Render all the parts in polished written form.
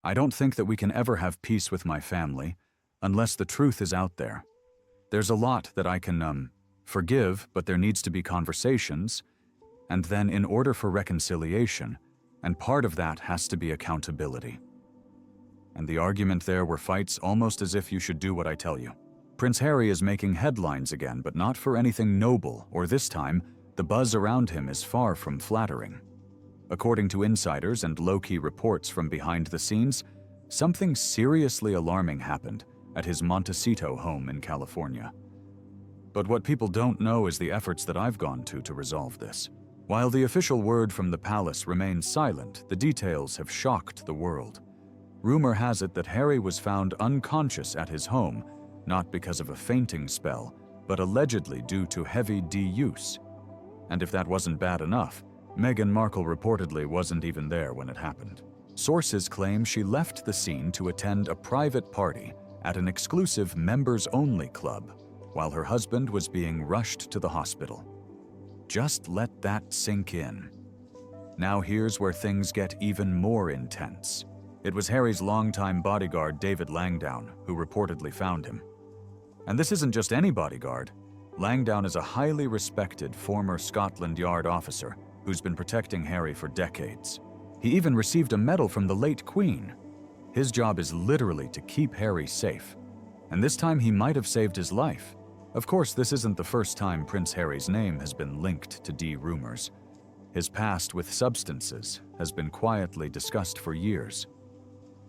I don't think that we can ever have peace with my family unless the truth is out there. There's a lot that I can, forgive, but there needs to be conversations, and then in order for reconciliation, and part of that has to be accountability. And the argument there were fights almost as if you should do what I tell you. Prince Harry is making headlines again, but not for anything noble, or this time, the buzz around him is far from flattering. According to insiders and low-key reports from behind the scenes, something seriously alarming happened at his Montecito home in California. But what people don't know is the efforts that I've gone to resolve this. While the official word from the palace remains silent, the details have shocked the world. Rumor has it that Harry was found unconscious at his home, not because of a fainting spell, but allegedly due to heavy D-use. And if that wasn't bad enough, Meghan Markle reportedly wasn't even there when it happened. Sources claim she left the scene to attend a private party at an exclusive members-only club, while her husband was being rushed to the hospital. Just let that sink in. Now here's where things get even more intense. It was Harry's longtime bodyguard, David Langdown, who reportedly found him. And this isn't just any bodyguard. Langdown is a highly respected former Scotland Yard officer who's been protecting Harry for decades. He even received a medal from the late Queen. His job is literally to keep Harry safe. And this time he might have saved his life. Of course, this isn't the first time Prince Harry's name has been linked to D rumors. His past with substances has been quietly discussed for years.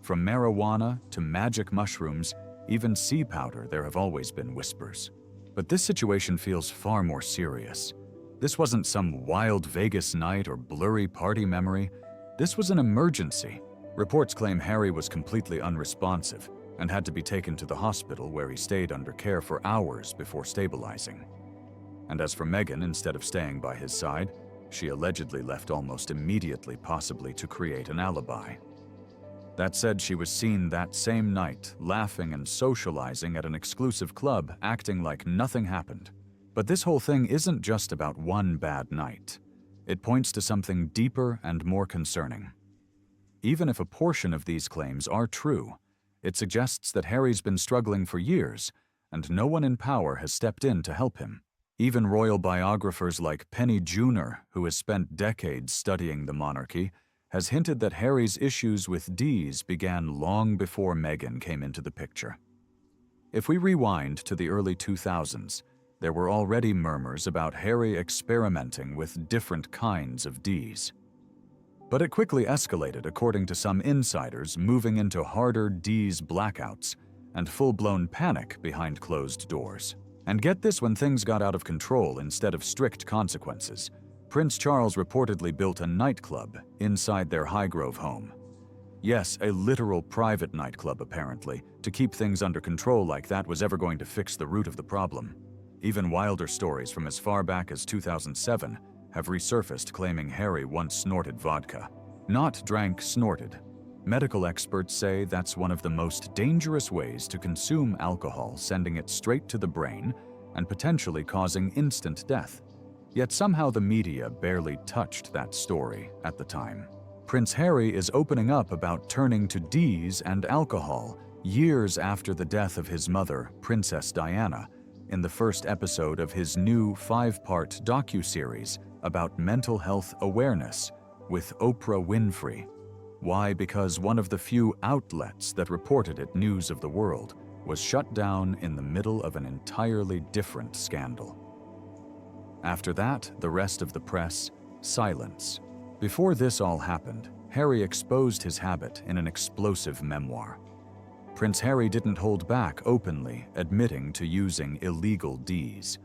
From marijuana to magic mushrooms, even sea powder, there have always been whispers. But this situation feels far more serious. This wasn't some wild Vegas night or blurry party memory. This was an emergency. Reports claim Harry was completely unresponsive and had to be taken to the hospital, where he stayed under care for hours before stabilizing. And as for Meghan, instead of staying by his side, she allegedly left almost immediately, possibly to create an alibi. That said, she was seen that same night, laughing and socializing at an exclusive club, acting like nothing happened. But this whole thing isn't just about one bad night. It points to something deeper and more concerning. Even if a portion of these claims are true, it suggests that Harry's been struggling for years, and no one in power has stepped in to help him. Even royal biographers like Penny Junor, who has spent decades studying the monarchy, has hinted that Harry's issues with D's began long before Meghan came into the picture. If we rewind to the early 2000s, there were already murmurs about Harry experimenting with different kinds of D's. But it quickly escalated, according to some insiders, moving into harder D's blackouts and full-blown panic behind closed doors. And get this, when things got out of control instead of strict consequences, Prince Charles reportedly built a nightclub inside their Highgrove home. Yes, a literal private nightclub apparently. To keep things under control like that was ever going to fix the root of the problem. Even wilder stories from as far back as 2007 have resurfaced, claiming Harry once snorted vodka. Not drank, snorted. Medical experts say that's one of the most dangerous ways to consume alcohol, sending it straight to the brain and potentially causing instant death. Yet somehow the media barely touched that story at the time. Prince Harry is opening up about turning to D's and alcohol years after the death of his mother, Princess Diana, in the first episode of his new 5-part docuseries about mental health awareness with Oprah Winfrey. Why? Because one of the few outlets that reported it, News of the World, was shut down in the middle of an entirely different scandal. After that, the rest of the press, silence. Before this all happened, Harry exposed his habit in an explosive memoir. Prince Harry didn't hold back, openly admitting to using illegal D's.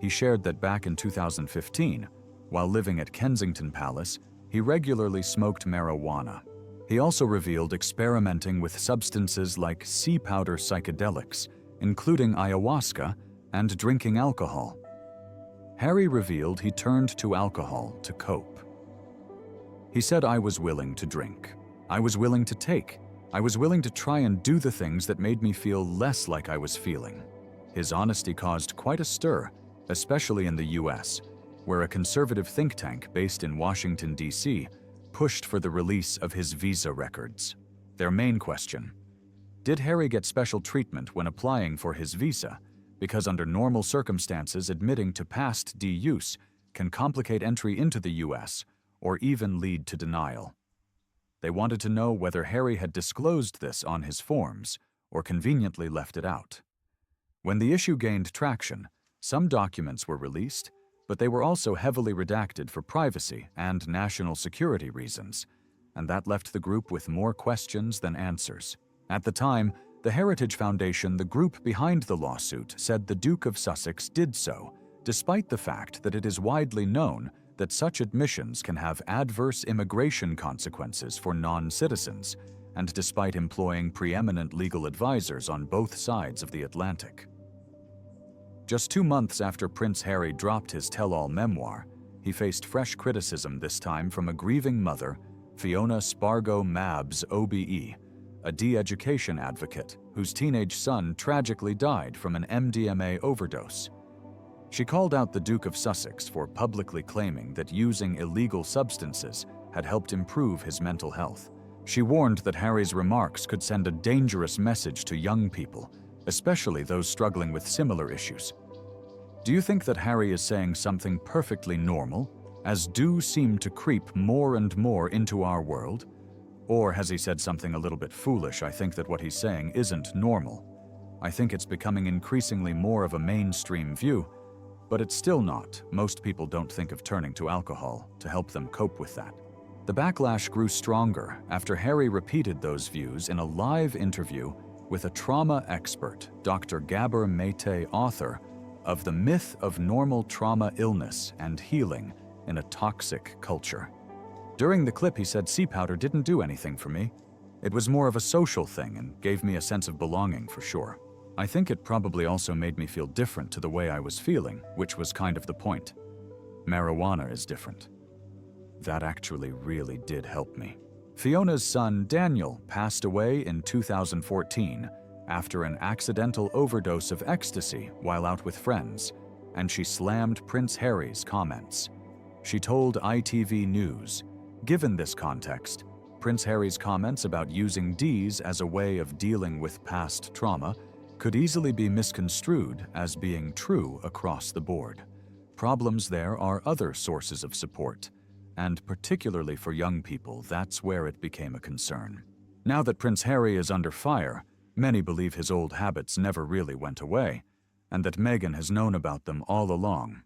He shared that back in 2015, while living at Kensington Palace, he regularly smoked marijuana. He also revealed experimenting with substances like sea powder psychedelics, including ayahuasca, and drinking alcohol. Harry revealed he turned to alcohol to cope. He said, "I was willing to drink. I was willing to take. I was willing to try and do the things that made me feel less like I was feeling." His honesty caused quite a stir, especially in the US, where a conservative think tank based in Washington, D.C., pushed for the release of his visa records. Their main question: did Harry get special treatment when applying for his visa, because under normal circumstances admitting to past D use can complicate entry into the US or even lead to denial? They wanted to know whether Harry had disclosed this on his forms or conveniently left it out. When the issue gained traction, some documents were released, but they were also heavily redacted for privacy and national security reasons, and that left the group with more questions than answers. At the time, the Heritage Foundation, the group behind the lawsuit, said the Duke of Sussex did so, despite the fact that it is widely known that such admissions can have adverse immigration consequences for non-citizens, and despite employing preeminent legal advisors on both sides of the Atlantic. Just 2 months after Prince Harry dropped his tell-all memoir, he faced fresh criticism, this time from a grieving mother, Fiona Spargo Mabbs OBE, a de-education advocate whose teenage son tragically died from an MDMA overdose. She called out the Duke of Sussex for publicly claiming that using illegal substances had helped improve his mental health. She warned that Harry's remarks could send a dangerous message to young people, especially those struggling with similar issues. Do you think that Harry is saying something perfectly normal, as do seem to creep more and more into our world? Or has he said something a little bit foolish? I think that what he's saying isn't normal. I think it's becoming increasingly more of a mainstream view, but it's still not. Most people don't think of turning to alcohol to help them cope with that. The backlash grew stronger after Harry repeated those views in a live interview with a trauma expert, Dr. Gabor Mate, author of The Myth of Normal Trauma Illness and Healing in a Toxic Culture. During the clip, he said sea powder didn't do anything for me. It was more of a social thing and gave me a sense of belonging for sure. I think it probably also made me feel different to the way I was feeling, which was kind of the point. Marijuana is different. That actually really did help me. Fiona's son, Daniel, passed away in 2014 after an accidental overdose of ecstasy while out with friends, and she slammed Prince Harry's comments. She told ITV News, "Given this context, Prince Harry's comments about using Ds as a way of dealing with past trauma could easily be misconstrued as being true across the board. Problems there are other sources of support, and particularly for young people, that's where it became a concern. Now that Prince Harry is under fire, many believe his old habits never really went away, and that Meghan has known about them all along.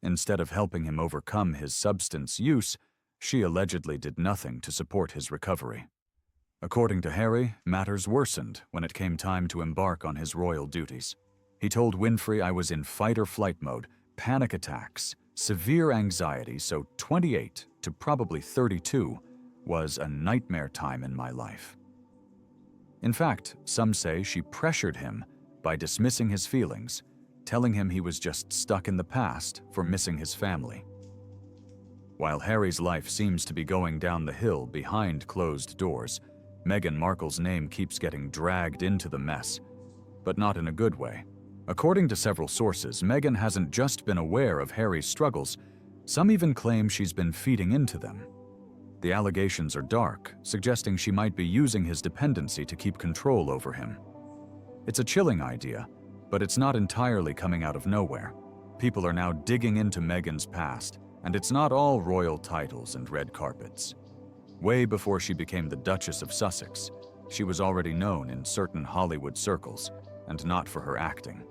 Instead of helping him overcome his substance use, she allegedly did nothing to support his recovery. According to Harry, matters worsened when it came time to embark on his royal duties. He told Winfrey, "I was in fight-or-flight mode, panic attacks, severe anxiety, so 28 to probably 32 was a nightmare time in my life." In fact, some say she pressured him by dismissing his feelings, telling him he was just stuck in the past for missing his family. While Harry's life seems to be going down the hill behind closed doors, Meghan Markle's name keeps getting dragged into the mess, but not in a good way. According to several sources, Meghan hasn't just been aware of Harry's struggles, some even claim she's been feeding into them. The allegations are dark, suggesting she might be using his dependency to keep control over him. It's a chilling idea, but it's not entirely coming out of nowhere. People are now digging into Meghan's past, and it's not all royal titles and red carpets. Way before she became the Duchess of Sussex, she was already known in certain Hollywood circles, and not for her acting.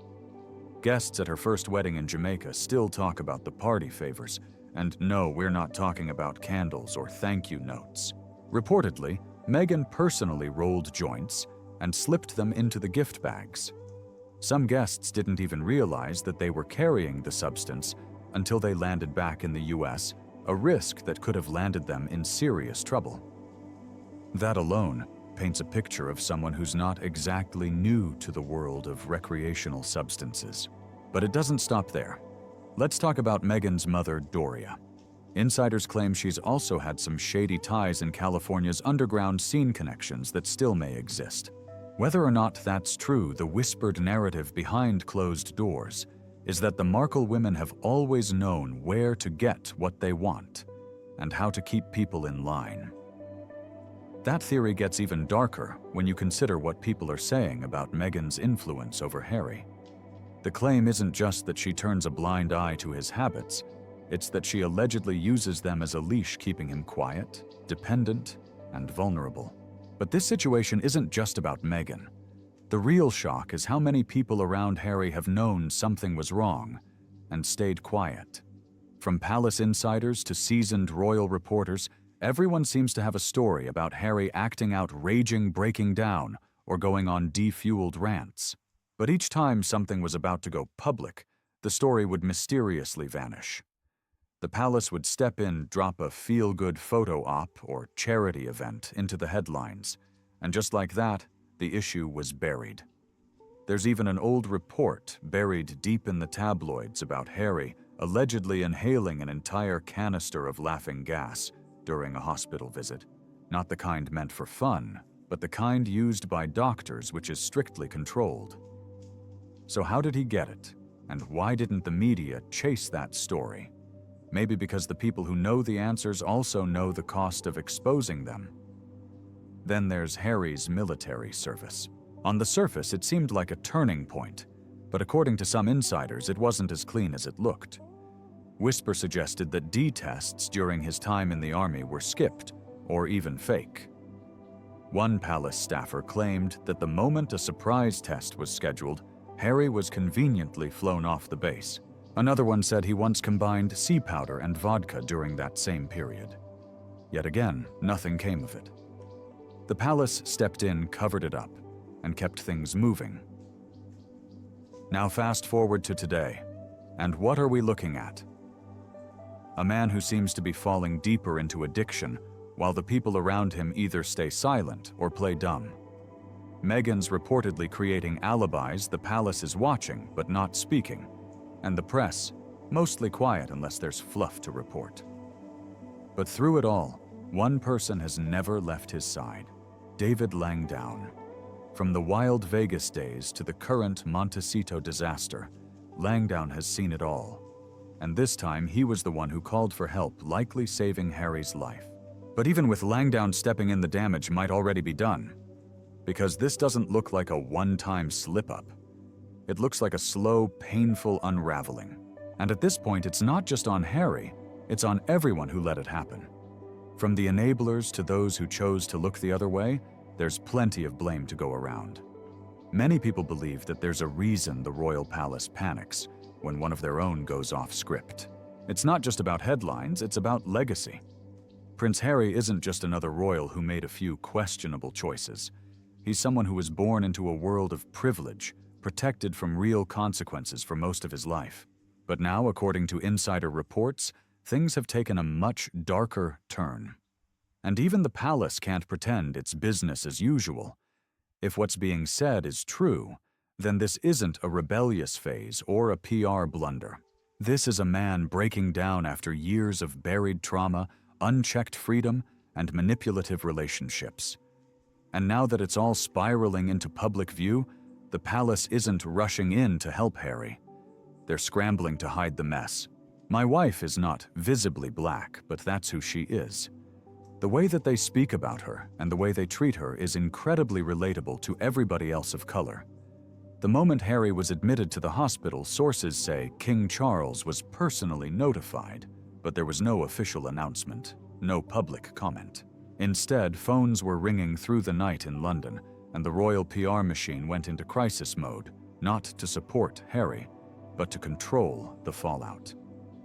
Guests at her first wedding in Jamaica still talk about the party favors, and no, we're not talking about candles or thank you notes. Reportedly, Meghan personally rolled joints and slipped them into the gift bags. Some guests didn't even realize that they were carrying the substance until they landed back in the US, a risk that could have landed them in serious trouble. That alone paints a picture of someone who's not exactly new to the world of recreational substances. But it doesn't stop there. Let's talk about Meghan's mother, Doria. Insiders claim she's also had some shady ties in California's underground scene connections that still may exist. Whether or not that's true, the whispered narrative behind closed doors is that the Markle women have always known where to get what they want and how to keep people in line. That theory gets even darker when you consider what people are saying about Meghan's influence over Harry. The claim isn't just that she turns a blind eye to his habits, it's that she allegedly uses them as a leash, keeping him quiet, dependent, and vulnerable. But this situation isn't just about Meghan. The real shock is how many people around Harry have known something was wrong and stayed quiet. From palace insiders to seasoned royal reporters, everyone seems to have a story about Harry acting out, raging, breaking down, or going on defueled rants. But each time something was about to go public, the story would mysteriously vanish. The palace would step in, drop a feel-good photo op or charity event into the headlines, and just like that, the issue was buried. There's even an old report buried deep in the tabloids about Harry allegedly inhaling an entire canister of laughing gas during a hospital visit. Not the kind meant for fun, but the kind used by doctors, which is strictly controlled. So how did he get it? And why didn't the media chase that story? Maybe because the people who know the answers also know the cost of exposing them. Then there's Harry's military service. On the surface, it seemed like a turning point, but according to some insiders, it wasn't as clean as it looked. Whisper suggested that D tests during his time in the army were skipped, or even fake. One palace staffer claimed that the moment a surprise test was scheduled, Harry was conveniently flown off the base. Another one said he once combined sea powder and vodka during that same period. Yet again, nothing came of it. The palace stepped in, covered it up, and kept things moving. Now fast forward to today, and what are we looking at? A man who seems to be falling deeper into addiction, while the people around him either stay silent or play dumb. Meghan's reportedly creating alibis the palace is watching but not speaking, and the press, mostly quiet unless there's fluff to report. But through it all, one person has never left his side: David Langdown. From the wild Vegas days to the current Montecito disaster, Langdown has seen it all. And this time, he was the one who called for help, likely saving Harry's life. But even with Langdown stepping in, the damage might already be done. Because this doesn't look like a one-time slip-up. It looks like a slow, painful unraveling. And at this point, it's not just on Harry, it's on everyone who let it happen. From the enablers to those who chose to look the other way, there's plenty of blame to go around. Many people believe that there's a reason the royal palace panics when one of their own goes off script. It's not just about headlines, it's about legacy. Prince Harry isn't just another royal who made a few questionable choices. He's someone who was born into a world of privilege, protected from real consequences for most of his life. But now, according to insider reports, things have taken a much darker turn. And even the palace can't pretend it's business as usual. If what's being said is true, then this isn't a rebellious phase or a PR blunder. This is a man breaking down after years of buried trauma, unchecked freedom, and manipulative relationships. And now that it's all spiraling into public view, the palace isn't rushing in to help Harry. They're scrambling to hide the mess. My wife is not visibly black, but that's who she is. The way that they speak about her and the way they treat her is incredibly relatable to everybody else of color. The moment Harry was admitted to the hospital, sources say King Charles was personally notified, but there was no official announcement, no public comment. Instead, phones were ringing through the night in London, and the royal PR machine went into crisis mode, not to support Harry, but to control the fallout.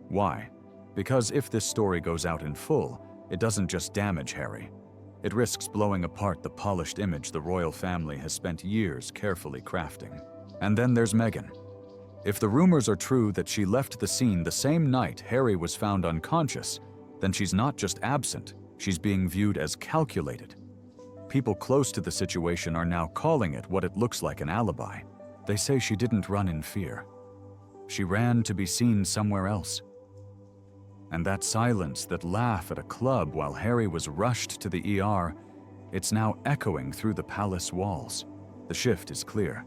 Why? Because if this story goes out in full, it doesn't just damage Harry. It risks blowing apart the polished image the royal family has spent years carefully crafting. And then there's Meghan. If the rumors are true that she left the scene the same night Harry was found unconscious, then she's not just absent, she's being viewed as calculated. People close to the situation are now calling it what it looks like: an alibi. They say she didn't run in fear. She ran to be seen somewhere else. And that silence, that laugh at a club while Harry was rushed to the ER, it's now echoing through the palace walls. The shift is clear.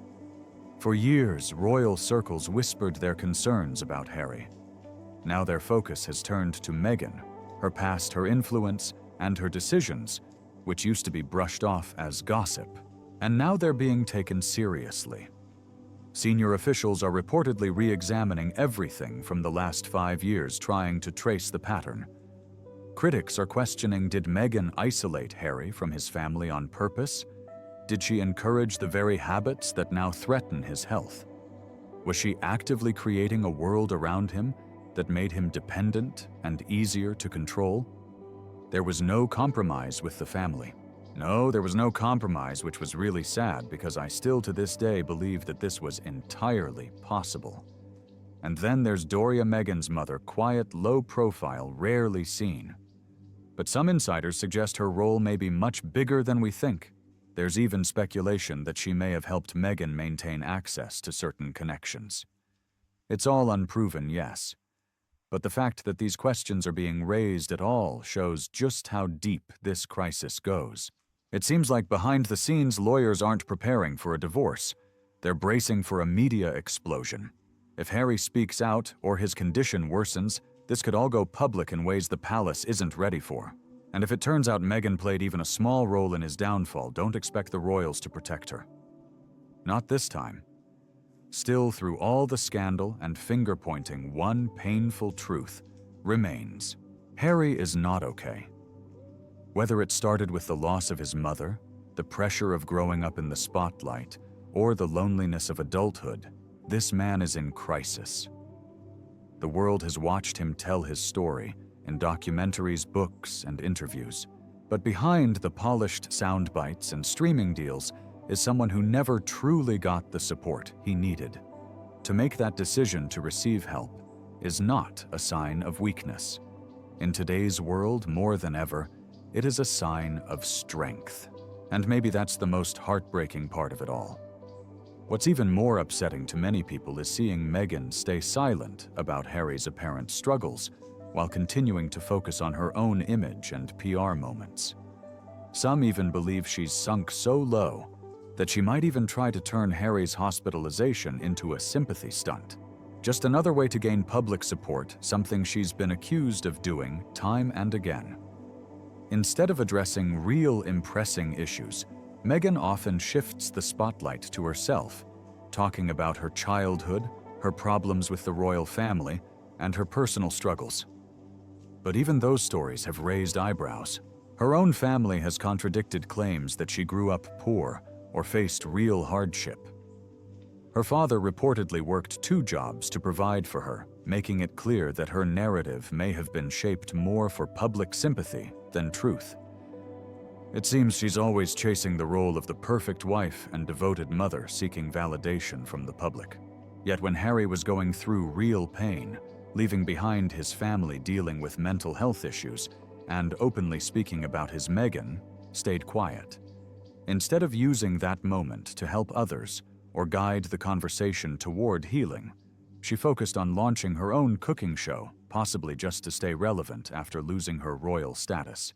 For years, royal circles whispered their concerns about Harry. Now their focus has turned to Meghan, her past, her influence, and her decisions, which used to be brushed off as gossip, and now they're being taken seriously. Senior officials are reportedly re-examining everything from the last 5 years, trying to trace the pattern. Critics are questioning, did Meghan isolate Harry from his family on purpose? Did she encourage the very habits that now threaten his health? Was she actively creating a world around him that made him dependent and easier to control? There was no compromise with the family. No, there was no compromise, which was really sad because I still to this day believe that this was entirely possible. And then there's Doria, Meghan's mother, quiet, low profile, rarely seen. But some insiders suggest her role may be much bigger than we think. There's even speculation that she may have helped Meghan maintain access to certain connections. It's all unproven, yes. But the fact that these questions are being raised at all shows just how deep this crisis goes. It seems like behind the scenes, lawyers aren't preparing for a divorce. They're bracing for a media explosion. If Harry speaks out or his condition worsens, this could all go public in ways the palace isn't ready for. And if it turns out Meghan played even a small role in his downfall, don't expect the royals to protect her. Not this time. Still, through all the scandal and finger-pointing, one painful truth remains. Harry is not okay. Whether it started with the loss of his mother, the pressure of growing up in the spotlight, or the loneliness of adulthood, this man is in crisis. The world has watched him tell his story in documentaries, books, and interviews. But behind the polished sound bites and streaming deals is someone who never truly got the support he needed. To make that decision to receive help is not a sign of weakness. In today's world, more than ever, it is a sign of strength. And maybe that's the most heartbreaking part of it all. What's even more upsetting to many people is seeing Meghan stay silent about Harry's apparent struggles while continuing to focus on her own image and PR moments. Some even believe she's sunk so low that she might even try to turn Harry's hospitalization into a sympathy stunt. Just another way to gain public support, something she's been accused of doing time and again. Instead of addressing real pressing issues, Meghan often shifts the spotlight to herself, talking about her childhood, her problems with the royal family, and her personal struggles. But even those stories have raised eyebrows. Her own family has contradicted claims that she grew up poor or faced real hardship. Her father reportedly worked 2 jobs to provide for her, making it clear that her narrative may have been shaped more for public sympathy than truth. It seems she's always chasing the role of the perfect wife and devoted mother, seeking validation from the public. Yet when Harry was going through real pain, leaving behind his family dealing with mental health issues, and openly speaking about his Meghan, stayed quiet. Instead of using that moment to help others or guide the conversation toward healing, she focused on launching her own cooking show, possibly just to stay relevant after losing her royal status.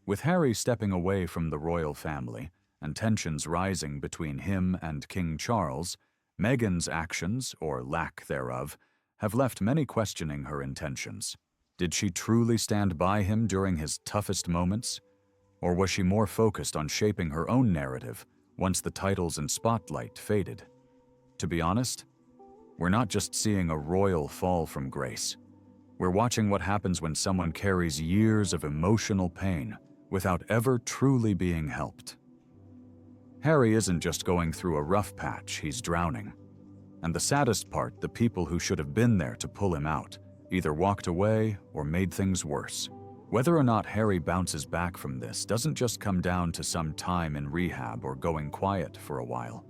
With Harry stepping away from the royal family and tensions rising between him and King Charles, Meghan's actions, or lack thereof, have left many questioning her intentions. Did she truly stand by him during his toughest moments? Or was she more focused on shaping her own narrative once the titles and spotlight faded? To be honest, we're not just seeing a royal fall from grace. We're watching what happens when someone carries years of emotional pain without ever truly being helped. Harry isn't just going through a rough patch, he's drowning. And the saddest part, the people who should have been there to pull him out either walked away or made things worse. Whether or not Harry bounces back from this doesn't just come down to some time in rehab or going quiet for a while.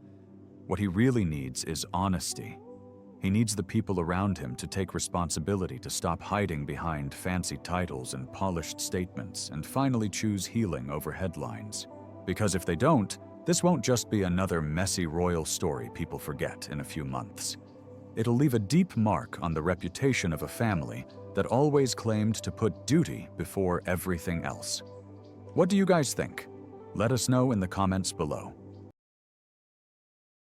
What he really needs is honesty. He needs the people around him to take responsibility, to stop hiding behind fancy titles and polished statements, and finally choose healing over headlines. Because if they don't, this won't just be another messy royal story people forget in a few months. It'll leave a deep mark on the reputation of a family that always claimed to put duty before everything else. What do you guys think? Let us know in the comments below.